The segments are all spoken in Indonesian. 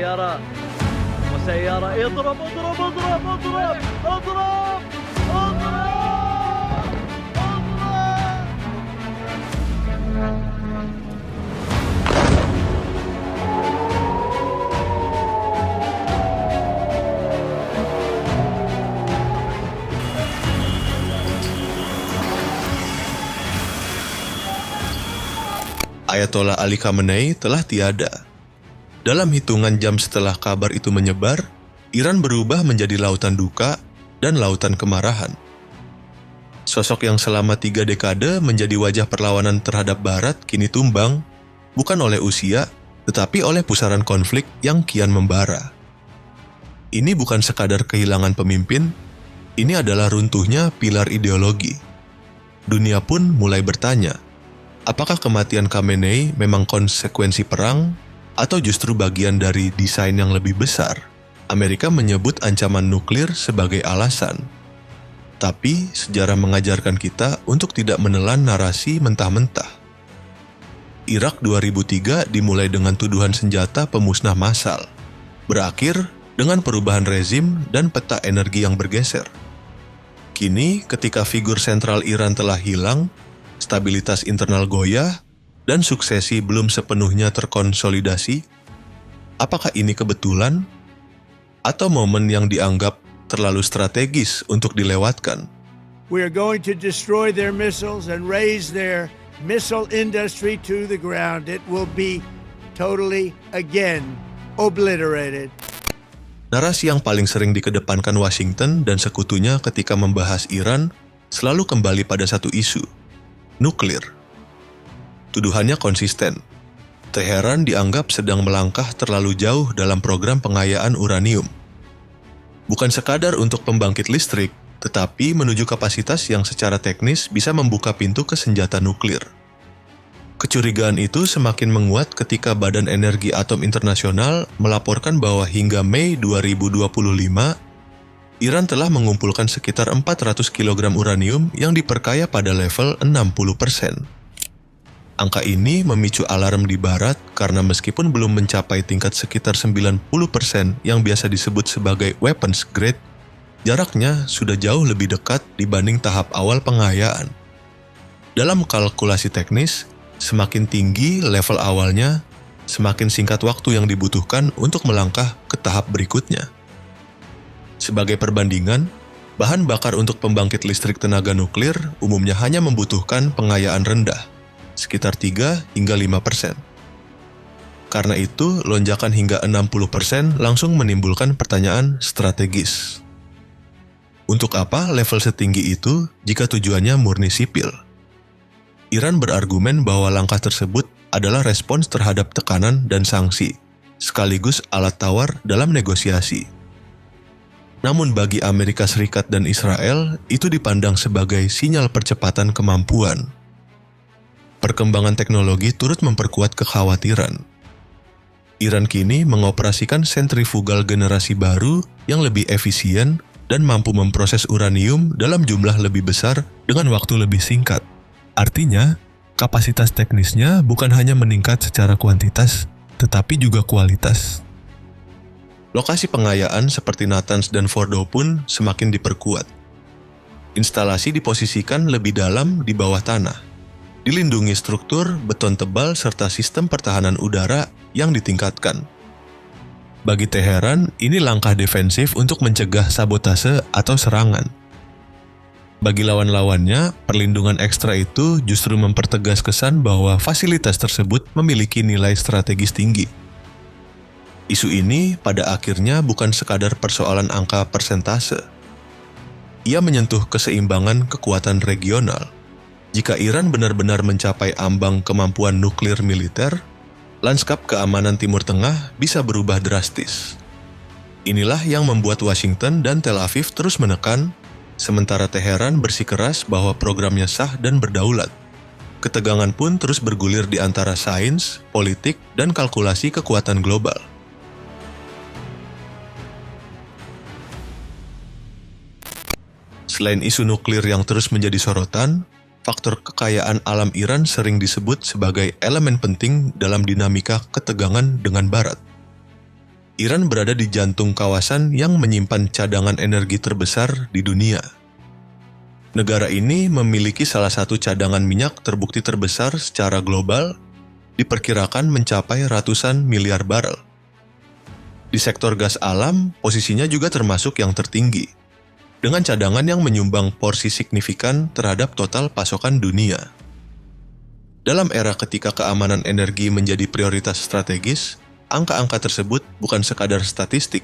سيارة وسيارة اضرب اضرب اضرب اضرب اضرب اضرب. Ayatollah Ali Khamenei telah tiada. Dalam hitungan jam setelah kabar itu menyebar, Iran berubah menjadi lautan duka dan lautan kemarahan. Sosok yang selama 3 dekade menjadi wajah perlawanan terhadap Barat kini tumbang, bukan oleh usia, tetapi oleh pusaran konflik yang kian membara. Ini bukan sekadar kehilangan pemimpin, ini adalah runtuhnya pilar ideologi. Dunia pun mulai bertanya, apakah kematian Khamenei memang konsekuensi perang atau justru bagian dari desain yang lebih besar? Amerika menyebut ancaman nuklir sebagai alasan. Tapi sejarah mengajarkan kita untuk tidak menelan narasi mentah-mentah. Irak 2003 dimulai dengan tuduhan senjata pemusnah massal, berakhir dengan perubahan rezim dan peta energi yang bergeser. Kini ketika figur sentral Iran telah hilang, stabilitas internal goyah, dan suksesi belum sepenuhnya terkonsolidasi, apakah ini kebetulan? Atau momen yang dianggap terlalu strategis untuk dilewatkan? We are going to destroy their missiles and raise their missile industry to the ground. It will be totally, again, obliterated. Narasi yang paling sering dikedepankan Washington dan sekutunya ketika membahas Iran selalu kembali pada satu isu, nuklir. Tuduhannya konsisten. Teheran dianggap sedang melangkah terlalu jauh dalam program pengayaan uranium. Bukan sekadar untuk pembangkit listrik, tetapi menuju kapasitas yang secara teknis bisa membuka pintu ke senjata nuklir. Kecurigaan itu semakin menguat ketika Badan Energi Atom Internasional melaporkan bahwa hingga Mei 2025, Iran telah mengumpulkan sekitar 400 kg uranium yang diperkaya pada level 60%. Angka ini memicu alarm di Barat karena meskipun belum mencapai tingkat sekitar 90% yang biasa disebut sebagai weapons grade, jaraknya sudah jauh lebih dekat dibanding tahap awal pengayaan. Dalam kalkulasi teknis, semakin tinggi level awalnya, semakin singkat waktu yang dibutuhkan untuk melangkah ke tahap berikutnya. Sebagai perbandingan, bahan bakar untuk pembangkit listrik tenaga nuklir umumnya hanya membutuhkan pengayaan rendah, sekitar 3 hingga 5%. Karena itu, lonjakan hingga 60% langsung menimbulkan pertanyaan strategis. Untuk apa level setinggi itu jika tujuannya murni sipil? Iran berargumen bahwa langkah tersebut adalah respons terhadap tekanan dan sanksi, sekaligus alat tawar dalam negosiasi. Namun bagi Amerika Serikat dan Israel, itu dipandang sebagai sinyal percepatan kemampuan. Perkembangan teknologi turut memperkuat kekhawatiran. Iran kini mengoperasikan sentrifugal generasi baru yang lebih efisien dan mampu memproses uranium dalam jumlah lebih besar dengan waktu lebih singkat. Artinya, kapasitas teknisnya bukan hanya meningkat secara kuantitas, tetapi juga kualitas. Lokasi pengayaan seperti Natanz dan Fordo pun semakin diperkuat. Instalasi diposisikan lebih dalam di bawah tanah, dilindungi struktur, beton tebal, serta sistem pertahanan udara yang ditingkatkan. Bagi Teheran, ini langkah defensif untuk mencegah sabotase atau serangan. Bagi lawan-lawannya, perlindungan ekstra itu justru mempertegas kesan bahwa fasilitas tersebut memiliki nilai strategis tinggi. Isu ini pada akhirnya bukan sekadar persoalan angka persentase. Ia menyentuh keseimbangan kekuatan regional. Jika Iran benar-benar mencapai ambang kemampuan nuklir militer, lanskap keamanan Timur Tengah bisa berubah drastis. Inilah yang membuat Washington dan Tel Aviv terus menekan, sementara Teheran bersikeras bahwa programnya sah dan berdaulat. Ketegangan pun terus bergulir di antara sains, politik, dan kalkulasi kekuatan global. Selain isu nuklir yang terus menjadi sorotan, faktor kekayaan alam Iran sering disebut sebagai elemen penting dalam dinamika ketegangan dengan Barat. Iran berada di jantung kawasan yang menyimpan cadangan energi terbesar di dunia. Negara ini memiliki salah satu cadangan minyak terbukti terbesar secara global, diperkirakan mencapai ratusan miliar barel. Di sektor gas alam, posisinya juga termasuk yang tertinggi, dengan cadangan yang menyumbang porsi signifikan terhadap total pasokan dunia. Dalam era ketika keamanan energi menjadi prioritas strategis, angka-angka tersebut bukan sekadar statistik,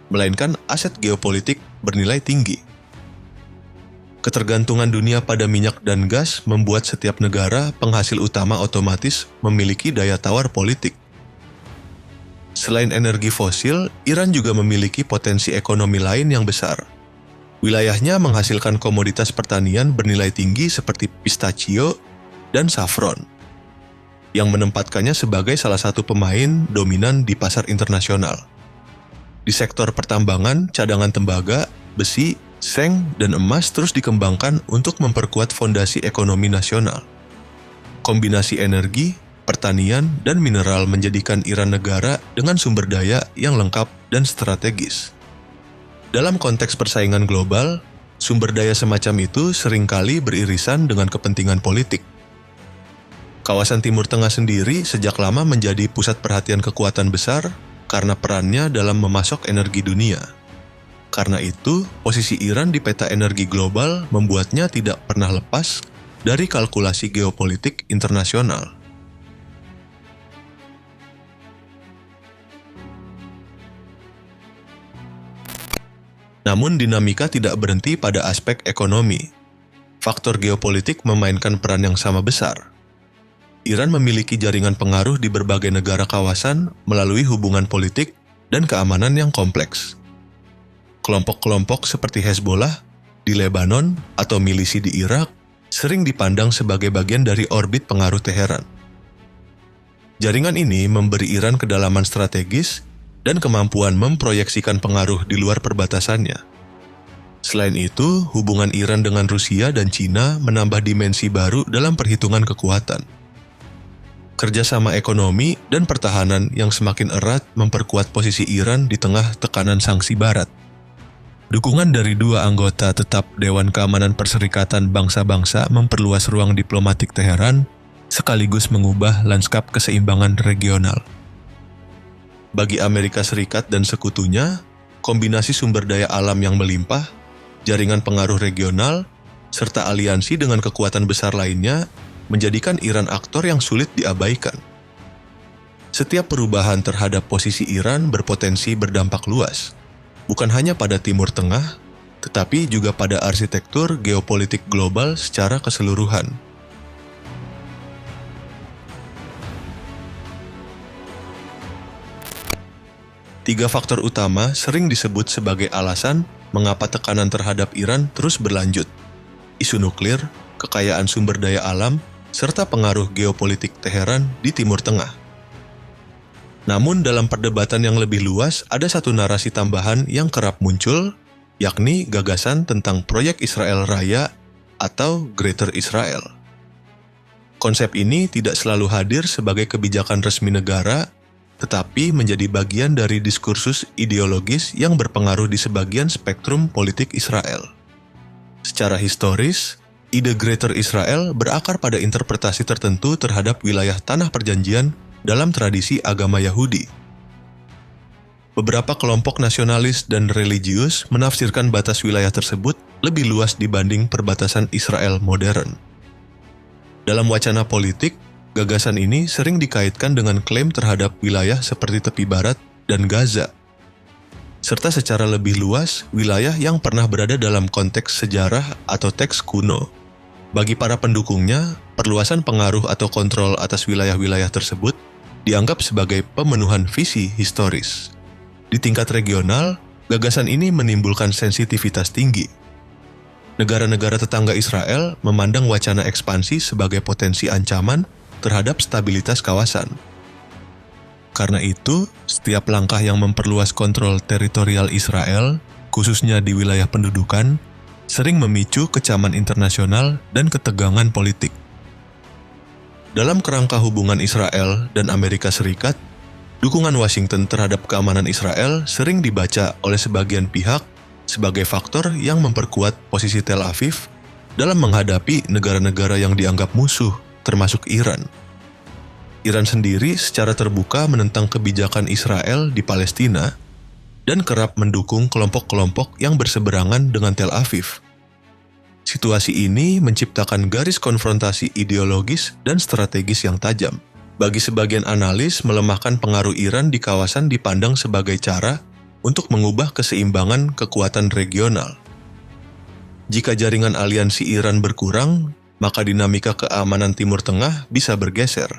melainkan aset geopolitik bernilai tinggi. Ketergantungan dunia pada minyak dan gas membuat setiap negara penghasil utama otomatis memiliki daya tawar politik. Selain energi fosil, Iran juga memiliki potensi ekonomi lain yang besar. Wilayahnya menghasilkan komoditas pertanian bernilai tinggi seperti pistachio dan saffron, yang menempatkannya sebagai salah satu pemain dominan di pasar internasional. Di sektor pertambangan, cadangan tembaga, besi, seng, dan emas terus dikembangkan untuk memperkuat fondasi ekonomi nasional. Kombinasi energi, pertanian, dan mineral menjadikan Iran negara dengan sumber daya yang lengkap dan strategis. Dalam konteks persaingan global, sumber daya semacam itu seringkali beririsan dengan kepentingan politik. Kawasan Timur Tengah sendiri sejak lama menjadi pusat perhatian kekuatan besar karena perannya dalam memasok energi dunia. Karena itu, posisi Iran di peta energi global membuatnya tidak pernah lepas dari kalkulasi geopolitik internasional. Namun dinamika tidak berhenti pada aspek ekonomi. Faktor geopolitik memainkan peran yang sama besar. Iran memiliki jaringan pengaruh di berbagai negara kawasan melalui hubungan politik dan keamanan yang kompleks. Kelompok-kelompok seperti Hezbollah di Lebanon atau milisi di Irak sering dipandang sebagai bagian dari orbit pengaruh Teheran. Jaringan ini memberi Iran kedalaman strategis dan kemampuan memproyeksikan pengaruh di luar perbatasannya. Selain itu, hubungan Iran dengan Rusia dan Cina menambah dimensi baru dalam perhitungan kekuatan. Kerjasama ekonomi dan pertahanan yang semakin erat memperkuat posisi Iran di tengah tekanan sanksi Barat. Dukungan dari dua anggota tetap Dewan Keamanan Perserikatan Bangsa-Bangsa memperluas ruang diplomatik Teheran, sekaligus mengubah lanskap keseimbangan regional. Bagi Amerika Serikat dan sekutunya, kombinasi sumber daya alam yang melimpah, jaringan pengaruh regional, serta aliansi dengan kekuatan besar lainnya menjadikan Iran aktor yang sulit diabaikan. Setiap perubahan terhadap posisi Iran berpotensi berdampak luas, bukan hanya pada Timur Tengah, tetapi juga pada arsitektur geopolitik global secara keseluruhan. Tiga faktor utama sering disebut sebagai alasan mengapa tekanan terhadap Iran terus berlanjut: isu nuklir, kekayaan sumber daya alam, serta pengaruh geopolitik Teheran di Timur Tengah. Namun dalam perdebatan yang lebih luas, ada satu narasi tambahan yang kerap muncul, yakni gagasan tentang proyek Israel Raya atau Greater Israel. Konsep ini tidak selalu hadir sebagai kebijakan resmi negara, tetapi menjadi bagian dari diskursus ideologis yang berpengaruh di sebagian spektrum politik Israel. Secara historis, ide Greater Israel berakar pada interpretasi tertentu terhadap wilayah tanah perjanjian dalam tradisi agama Yahudi. Beberapa kelompok nasionalis dan religius menafsirkan batas wilayah tersebut lebih luas dibanding perbatasan Israel modern. Dalam wacana politik, gagasan ini sering dikaitkan dengan klaim terhadap wilayah seperti tepi barat dan Gaza, serta secara lebih luas wilayah yang pernah berada dalam konteks sejarah atau teks kuno. Bagi para pendukungnya, perluasan pengaruh atau kontrol atas wilayah-wilayah tersebut dianggap sebagai pemenuhan visi historis. Di tingkat regional, gagasan ini menimbulkan sensitivitas tinggi. Negara-negara tetangga Israel memandang wacana ekspansi sebagai potensi ancaman terhadap stabilitas kawasan. Karena itu, setiap langkah yang memperluas kontrol teritorial Israel, khususnya di wilayah pendudukan, sering memicu kecaman internasional dan ketegangan politik. Dalam kerangka hubungan Israel dan Amerika Serikat, dukungan Washington terhadap keamanan Israel sering dibaca oleh sebagian pihak sebagai faktor yang memperkuat posisi Tel Aviv dalam menghadapi negara-negara yang dianggap musuh, termasuk Iran. Iran sendiri secara terbuka menentang kebijakan Israel di Palestina dan kerap mendukung kelompok-kelompok yang berseberangan dengan Tel Aviv. Situasi ini menciptakan garis konfrontasi ideologis dan strategis yang tajam. Bagi sebagian analis, melemahkan pengaruh Iran di kawasan dipandang sebagai cara untuk mengubah keseimbangan kekuatan regional. Jika jaringan aliansi Iran berkurang, maka dinamika keamanan Timur Tengah bisa bergeser.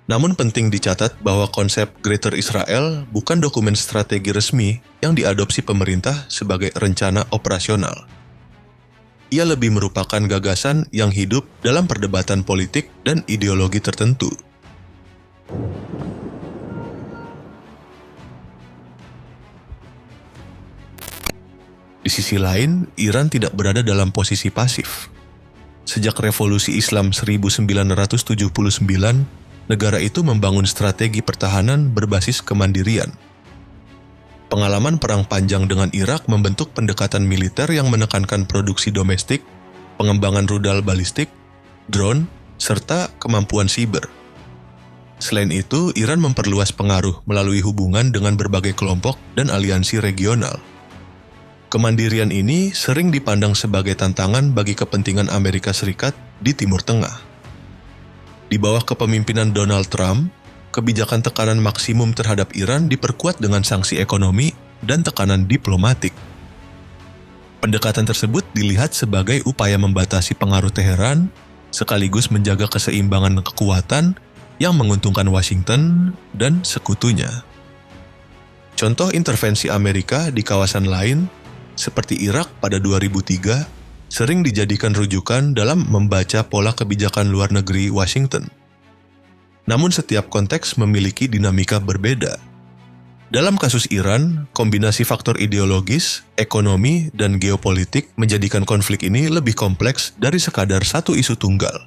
Namun penting dicatat bahwa konsep Greater Israel bukan dokumen strategi resmi yang diadopsi pemerintah sebagai rencana operasional. Ia lebih merupakan gagasan yang hidup dalam perdebatan politik dan ideologi tertentu. Di sisi lain, Iran tidak berada dalam posisi pasif. Sejak Revolusi Islam 1979, negara itu membangun strategi pertahanan berbasis kemandirian. Pengalaman perang panjang dengan Irak membentuk pendekatan militer yang menekankan produksi domestik, pengembangan rudal balistik, drone, serta kemampuan siber. Selain itu, Iran memperluas pengaruh melalui hubungan dengan berbagai kelompok dan aliansi regional. Kemandirian ini sering dipandang sebagai tantangan bagi kepentingan Amerika Serikat di Timur Tengah. Di bawah kepemimpinan Donald Trump, kebijakan tekanan maksimum terhadap Iran diperkuat dengan sanksi ekonomi dan tekanan diplomatik. Pendekatan tersebut dilihat sebagai upaya membatasi pengaruh Teheran, sekaligus menjaga keseimbangan kekuatan yang menguntungkan Washington dan sekutunya. Contoh intervensi Amerika di kawasan lain, seperti Irak pada 2003, sering dijadikan rujukan dalam membaca pola kebijakan luar negeri Washington. Namun setiap konteks memiliki dinamika berbeda. Dalam kasus Iran, kombinasi faktor ideologis, ekonomi, dan geopolitik menjadikan konflik ini lebih kompleks dari sekadar satu isu tunggal.